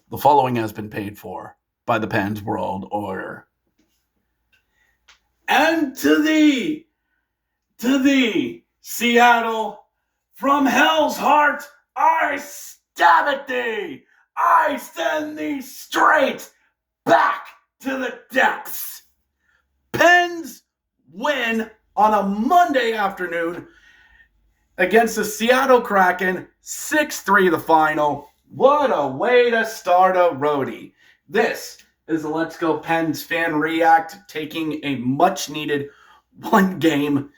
The following has been paid for by the Pens World Order. And to thee, Seattle, from hell's heart, I stab at thee. I send thee straight back to the depths. Pens win on a Monday afternoon against the Seattle Kraken, 6-3 the final. What a way to start a roadie. This is the Let's Go Pens fan react, taking a much-needed one game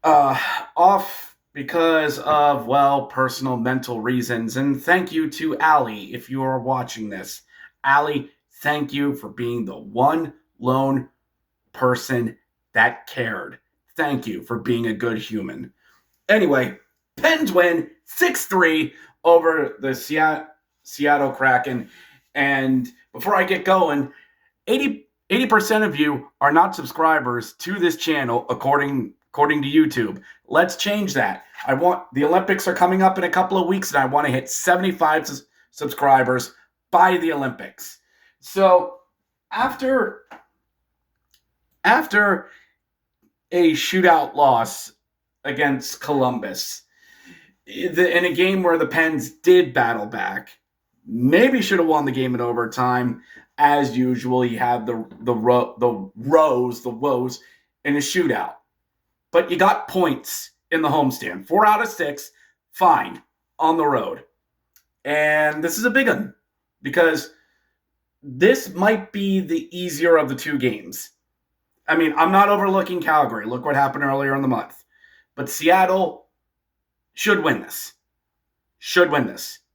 off because of, well, personal mental reasons. And thank you to Allie if you are watching this. Allie, thank you for being the one lone person that cared. Thank you for being a good human. Anyway, Pens win 6-3 over the Seattle Kraken. And before I get going, 80% of you are not subscribers to this channel according to YouTube. Let's change that. The Olympics are coming up in a couple of weeks, and I want to hit 75 subscribers by the Olympics. So after a shootout loss against Columbus, in a game where the Pens did battle back, maybe should have won the game in overtime. As usual, you have the woes in a shootout. But you got points in the homestand. 4 out of 6, fine, on the road. And this is a big one, because this might be the easier of the two games. I mean, I'm not overlooking Calgary. Look what happened earlier in the month. But Seattle should win this.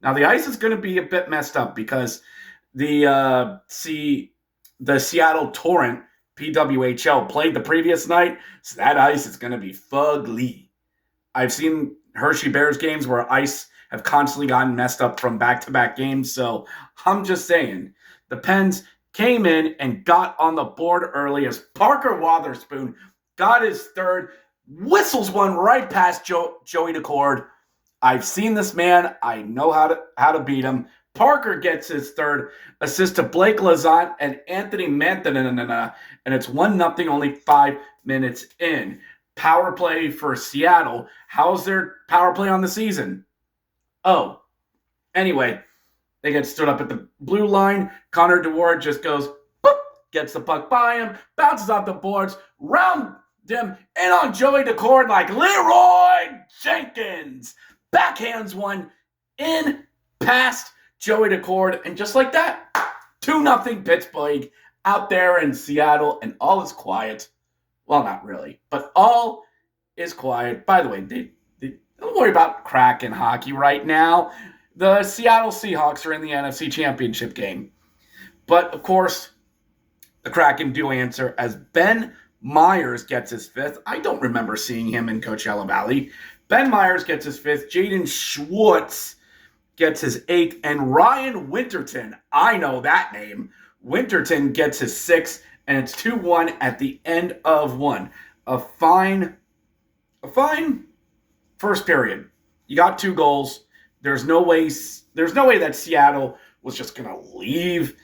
Now, the ice is going to be a bit messed up because the Seattle Torrent PWHL played the previous night, so that ice is going to be fugly. I've seen Hershey Bears games where ice have constantly gotten messed up from back-to-back games, so I'm just saying, the Pens came in and got on the board early as Parker Wotherspoon got his third, whistles one right past Joey Daccord. I've seen this man. I know how to beat him. Parker gets his third assist to Blake Lazant and Anthony Mantha, and it's 1-0, only 5 minutes in. Power play for Seattle. How's their power play on the season? Oh, anyway, they get stood up at the blue line. Connor DeWard just goes, boop, gets the puck by him, bounces off the boards, round him, and on Joey Daccord like Leroy Jenkins. Backhands one in past Joey Daccord, and just like that, 2-0 Pittsburgh out there in Seattle, and all is quiet. Well, not really, but all is quiet. By the way, don't worry about Kraken hockey right now. The Seattle Seahawks are in the NFC Championship game. But, of course, the Kraken do answer as Ben Myers gets his 5th. I don't remember seeing him in Coachella Valley. Ben Myers gets his 5th. Jaden Schwartz gets his 8th. And Ryan Winterton, I know that name. Winterton gets his 6th. And it's 2-1 at the end of one. A fine first period. You got 2 goals. There's no way that Seattle was just going to leave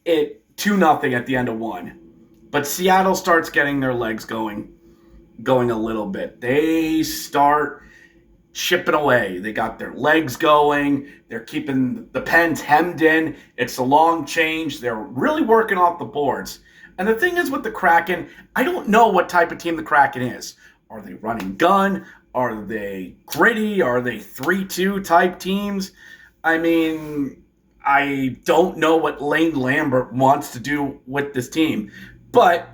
it 2-0 at the end of one. But Seattle starts getting their legs going a little bit. They start chipping away. They got their legs going. They're keeping the Pens hemmed in. It's a long change. They're really working off the boards. And the thing is with the Kraken, I don't know what type of team the Kraken is. Are they running gun? Are they gritty? Are they 3-2 type teams? I mean, I don't know what Lane Lambert wants to do with this team. But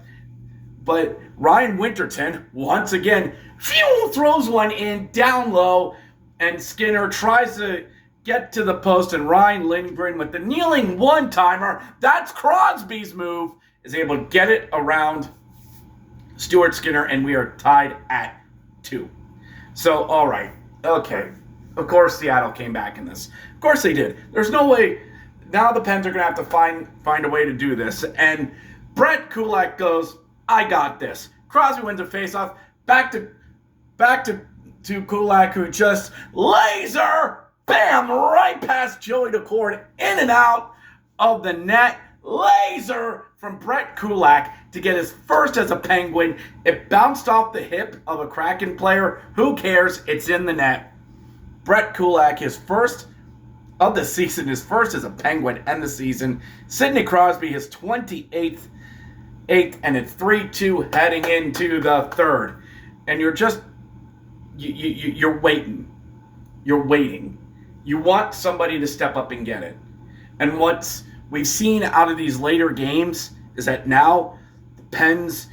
Ryan Winterton, once again, throws one in down low, and Skinner tries to get to the post, and Ryan Lindgren with the kneeling one-timer, that's Crosby's move, is able to get it around Stuart Skinner, and we are tied at 2. So, all right, okay. Of course Seattle came back in this. Of course they did. There's no way. Now the Pens are going to have to find a way to do this. And Brett Kulak goes, I got this. Crosby wins a faceoff. Back to Kulak, who just laser Bam! Right past Joey DeCord, in and out of the net. Laser from Brett Kulak to get his first as a Penguin. It bounced off the hip of a Kraken player. Who cares? It's in the net. Brett Kulak, his first of the season, his first as a Penguin and the season. Sidney Crosby, his 28th, and it's 3-2 heading into the third. And you're just, you're waiting. You're waiting. You want somebody to step up and get it. And what's we've seen out of these later games is that now the Pens'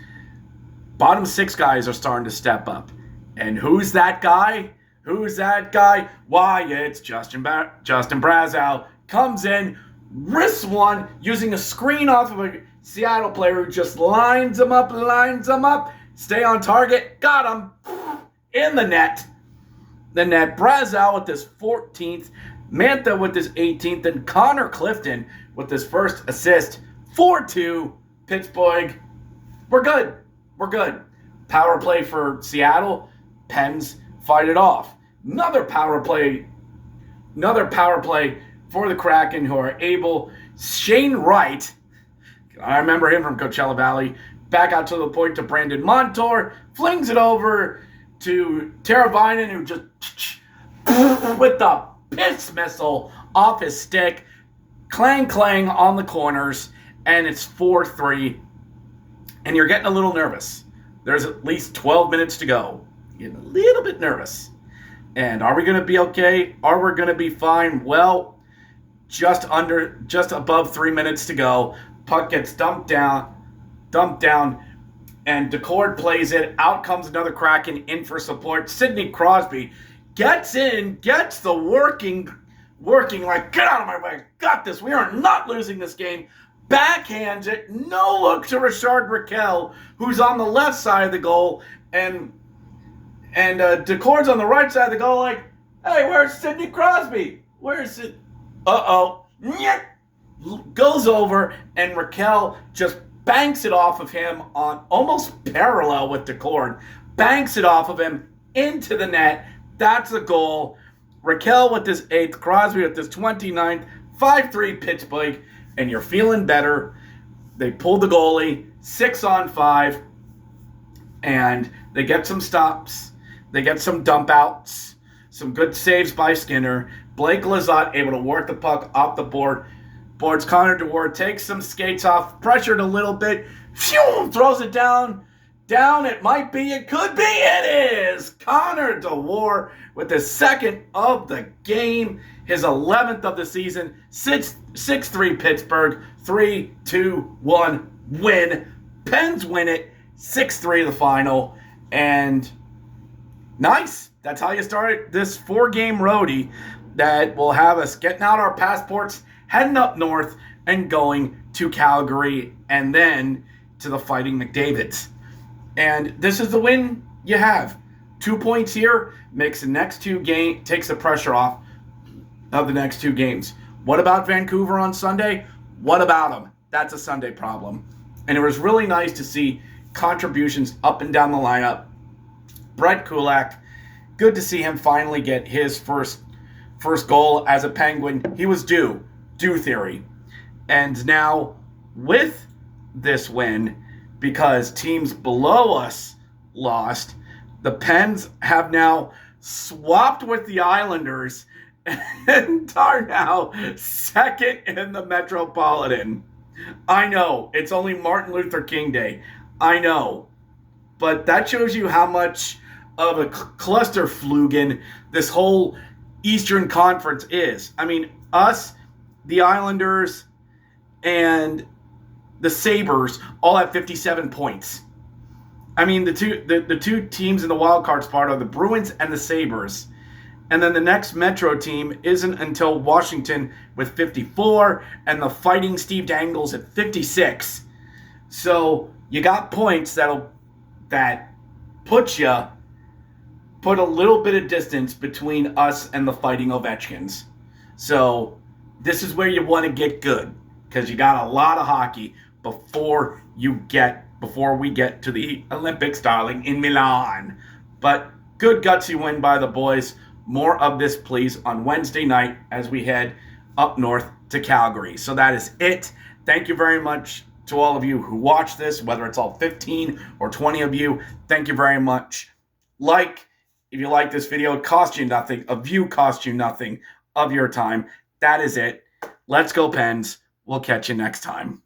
bottom six guys are starting to step up. And who's that guy? Who's that guy? Why, it's Justin Brazeau. Comes in, wrists one, using a screen off of a Seattle player who just lines him up. Stay on target. Got him. In the net. Brazeau with his 14th. Mantha with his 18th. And Connor Clifton with his first assist. 4-2. Pittsburgh. We're good. Power play for Seattle. Pens fight it off. Another power play for the Kraken, who are able. Shane Wright, I remember him from Coachella Valley, back out to the point to Brandon Montour, flings it over to Teravainen, who just with the piss missile off his stick, clang on the corners, and it's 4-3. And you're getting a little nervous. There's at least 12 minutes to go. Getting a little bit nervous. And are we going to be okay? Are we going to be fine? Well, just above 3 minutes to go. Puck gets dumped down, and DeCord plays it. Out comes another Kraken in for support. Sidney Crosby gets in, gets the working, like, get out of my way. Got this. We are not losing this game. Backhands it. No look to Richard Rakell, who's on the left side of the goal. And DeCord's on the right side of the goal, like, hey, where's Sidney Crosby? Where's it? Uh-oh. Goes over, and Rakell just banks it off of him on almost parallel with DeCord. Banks it off of him into the net. That's a goal. Rakell with his 8th, Crosby with his 29th, 5-3 Pittsburgh, and you're feeling better. They pulled the goalie, 6-on-5, and they get some stops. They get some dump outs, some good saves by Skinner. Blake Lizotte able to work the puck off the boards. Connor DeWard takes some skates off, pressured a little bit, throws it down. It might be, it could be, it is. Connor DeWard with his 2nd of the game, his 11th of the season. 6-3 Pittsburgh, 3-2-1 win. Pens win it, 6-3 the final, and nice. That's how you start this 4-game roadie that will have us getting out our passports, heading up north, and going to Calgary, and then to the Fighting McDavids. And this is the win you have. 2 points here makes the next 2 games, takes the pressure off of the next 2 games. What about Vancouver on Sunday? What about them? That's a Sunday problem. And it was really nice to see contributions up and down the lineup. Brett Kulak, good to see him finally get his first goal as a Penguin. He was due theory. And now with this win, because teams below us lost, the Pens have now swapped with the Islanders and are now 2nd in the Metropolitan. I know, it's only Martin Luther King Day. I know. But that shows you how much of a clusterflugen this whole Eastern Conference is. I mean, us, the Islanders, and the Sabres all have 57 points. I mean, the two teams in the wild card spot are the Bruins and the Sabres. And then the next Metro team isn't until Washington with 54, and the Fighting Steve Dangles at 56. So you got points that put a little bit of distance between us and the Fighting Ovechkins. So this is where you want to get good, because you got a lot of hockey before we get to the Olympics, darling, in Milan. But good gutsy win by the boys. more of this, please, on Wednesday night as we head up north to Calgary. So that is it. Thank you very much to all of you who watch this, whether it's all 15 or 20 of you. Thank you very much. If you like this video, it costs you nothing. A view costs you nothing of your time. That is it. Let's go, Pens. We'll catch you next time.